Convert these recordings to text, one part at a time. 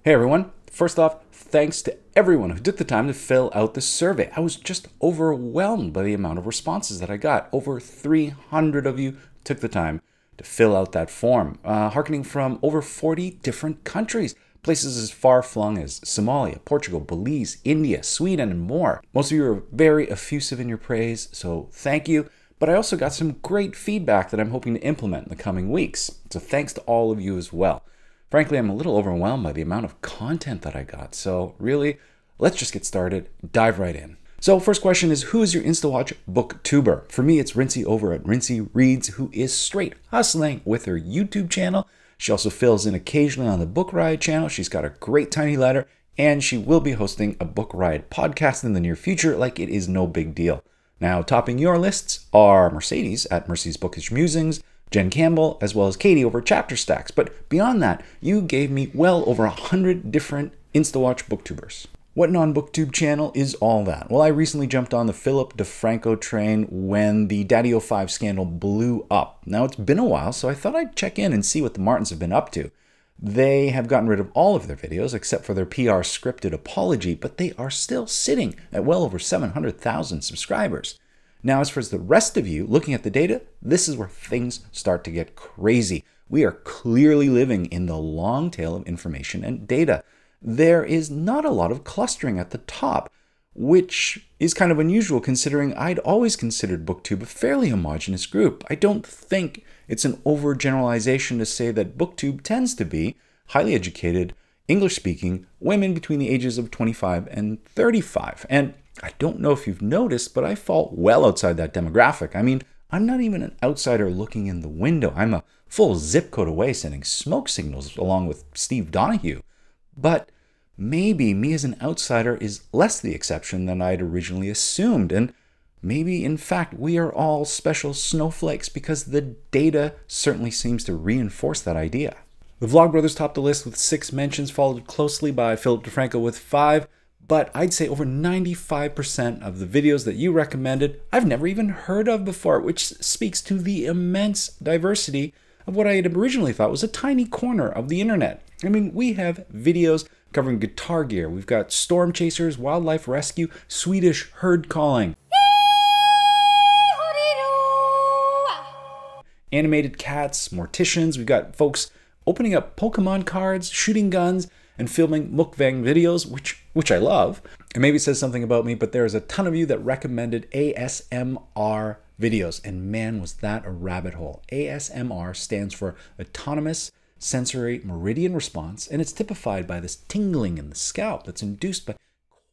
Hey everyone, first off, thanks to everyone who took the time to fill out the survey. I was just overwhelmed by the amount of responses that I got. Over 300 of you took the time to fill out that form, hearkening from over 40 different countries, places as far-flung as Somalia, Portugal, Belize, India, Sweden, and more. Most of you are very effusive in your praise, so thank you. But I also got some great feedback that I'm hoping to implement in the coming weeks, so thanks to all of you as well. Frankly, I'm a little overwhelmed by the amount of content that I got. So really, let's just get started, dive right in. So first question is, who is your InstaWatch booktuber? For me, it's Rinsey over at Rinsey Reads, who is straight hustling with her YouTube channel. She also fills in occasionally on the Book Riot channel. She's got a great tiny letter, and she will be hosting a Book Riot podcast in the near future, like it is no big deal. Now, topping your lists are Mercedes at Mercy's Bookish Musings, Jen Campbell, as well as Katie over Chapter Stacks. But beyond that, you gave me well over 100 different InstaWatch booktubers. What non-booktube channel is all that? Well, I recently jumped on the Philip DeFranco train when the Daddy05 scandal blew up. Now, it's been a while, so I thought I'd check in and see what the Martins have been up to. They have gotten rid of all of their videos except for their PR scripted apology, but they are still sitting at well over 700,000 subscribers. Now, as for the rest of you, looking at the data, this is where things start to get crazy. We are clearly living in the long tail of information and data. There is not a lot of clustering at the top, which is kind of unusual considering I'd always considered BookTube a fairly homogenous group. I don't think it's an overgeneralization to say that BookTube tends to be highly educated, English-speaking women between the ages of 25 and 35. And I don't know if you've noticed, but I fall well outside that demographic. I mean, I'm not even an outsider looking in the window. I'm a full zip code away sending smoke signals along with Steve Donahue. But maybe me as an outsider is less the exception than I'd originally assumed. And maybe, in fact, we are all special snowflakes because the data certainly seems to reinforce that idea. The Vlogbrothers topped the list with 6 mentions, followed closely by Philip DeFranco with 5. But I'd say over 95% of the videos that you recommended, I've never even heard of before, which speaks to the immense diversity of what I had originally thought was a tiny corner of the internet. I mean, we have videos covering guitar gear. We've got storm chasers, wildlife rescue, Swedish herd calling, animated cats, morticians. We've got folks opening up Pokemon cards, shooting guns, and filming mukbang videos, which I love. And maybe it says something about me, but there's a ton of you that recommended ASMR videos. And man, was that a rabbit hole. ASMR stands for Autonomous Sensory Meridian Response, and it's typified by this tingling in the scalp that's induced by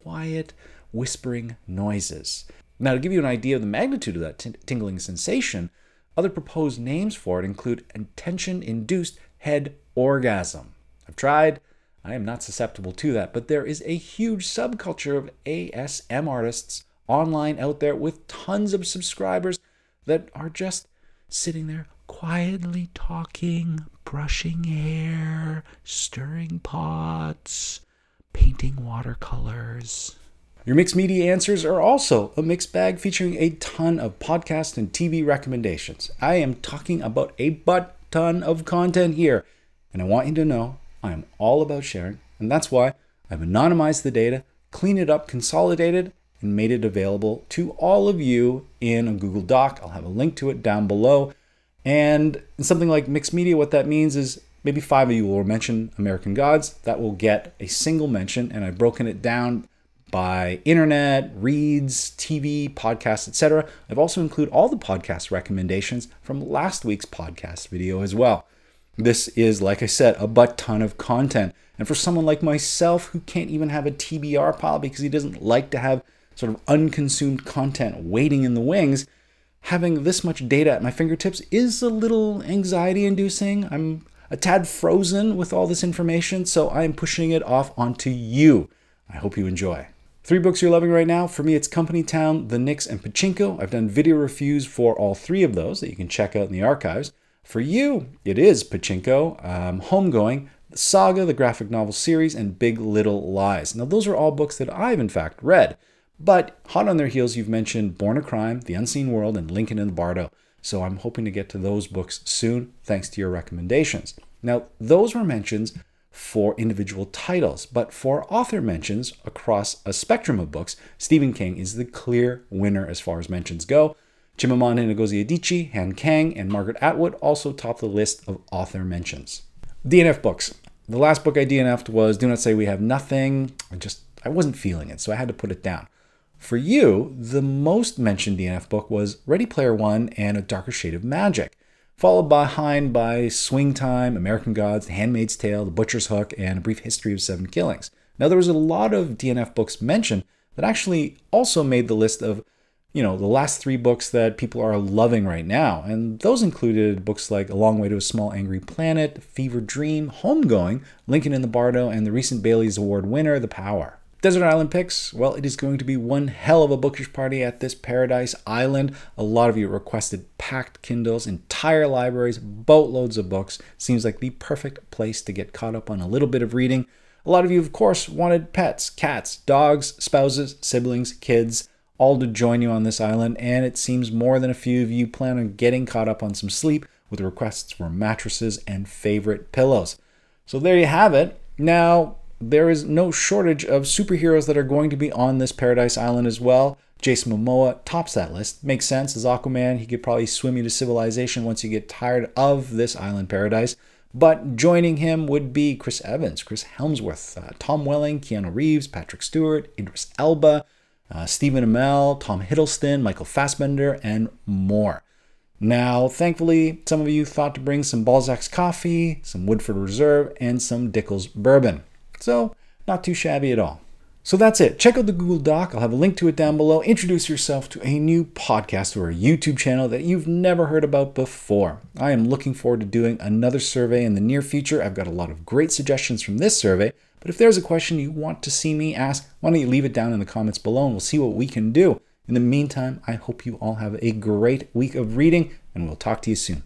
quiet, whispering noises. Now, to give you an idea of the magnitude of that tingling sensation, other proposed names for it include attention-induced head orgasm. I've tried. I am not susceptible to that, but there is a huge subculture of ASM artists online out there with tons of subscribers that are just sitting there quietly talking, brushing hair, stirring pots, painting watercolors. Your mixed media answers are also a mixed bag featuring a ton of podcast and TV recommendations. I am talking about a butt ton of content here, and I want you to know I am all about sharing, and that's why I've anonymized the data, cleaned it up, consolidated, and made it available to all of you in a Google Doc. I'll have a link to it down below. And in something like mixed media, what that means is maybe 5 of you will mention American Gods. That will get a single mention, and I've broken it down by internet, reads, TV, podcasts, etc. I've also included all the podcast recommendations from last week's podcast video as well. This is, like I said, a butt ton of content. And for someone like myself who can't even have a TBR pile because he doesn't like to have sort of unconsumed content waiting in the wings, having this much data at my fingertips is a little anxiety-inducing. I'm a tad frozen with all this information, so I'm pushing it off onto you. I hope you enjoy. 3 books you're loving right now. For me, it's Company Town, The Knicks, and Pachinko. I've done video reviews for all 3 of those that you can check out in the archives. For you, it is Pachinko, Homegoing, The Saga, the graphic novel series, and Big Little Lies. Now, those are all books that I've, in fact, read. But hot on their heels, you've mentioned Born a Crime, The Unseen World, and Lincoln in the Bardo. So I'm hoping to get to those books soon, thanks to your recommendations. Now, those were mentions for individual titles, but for author mentions across a spectrum of books, Stephen King is the clear winner as far as mentions go. Chimamanda Ngozi Adichie, Han Kang, and Margaret Atwood also top the list of author mentions. DNF books. The last book I DNF'd was Do Not Say We Have Nothing. I wasn't feeling it, so I had to put it down. For you, the most mentioned DNF book was Ready Player One and A Darker Shade of Magic, followed behind by Swing Time, American Gods, The Handmaid's Tale, The Butcher's Hook, and A Brief History of Seven Killings. Now, there was a lot of DNF books mentioned that actually also made the list of, the last 3 books that people are loving right now. And those included books like A Long Way to a Small Angry Planet, Fever Dream, Homegoing, Lincoln in the Bardo, and the recent Bailey's Award winner, The Power. Desert Island picks, well, it is going to be one hell of a bookish party at this Paradise Island. A lot of you requested packed Kindles, entire libraries, boatloads of books. Seems like the perfect place to get caught up on a little bit of reading. A lot of you, of course, wanted pets, cats, dogs, spouses, siblings, kids, all to join you on this island, and it seems more than a few of you plan on getting caught up on some sleep with requests for mattresses and favorite pillows. So there you have it. Now, there is no shortage of superheroes that are going to be on this Paradise Island as well. Jason Momoa tops that list. Makes sense. As Aquaman, he could probably swim you to civilization once you get tired of this island paradise. But joining him would be Chris Evans, Chris Hemsworth, Tom Welling, Keanu Reeves, Patrick Stewart, Idris Elba, Stephen Amell, Tom Hiddleston, Michael Fassbender, and more. Now, thankfully, some of you thought to bring some Balzac's coffee, some Woodford Reserve, and some Dickel's bourbon. So, not too shabby at all. So that's it. Check out the Google Doc. I'll have a link to it down below. Introduce yourself to a new podcast or a YouTube channel that you've never heard about before. I am looking forward to doing another survey in the near future. I've got a lot of great suggestions from this survey, but if there's a question you want to see me ask, why don't you leave it down in the comments below and we'll see what we can do. In the meantime, I hope you all have a great week of reading, and we'll talk to you soon.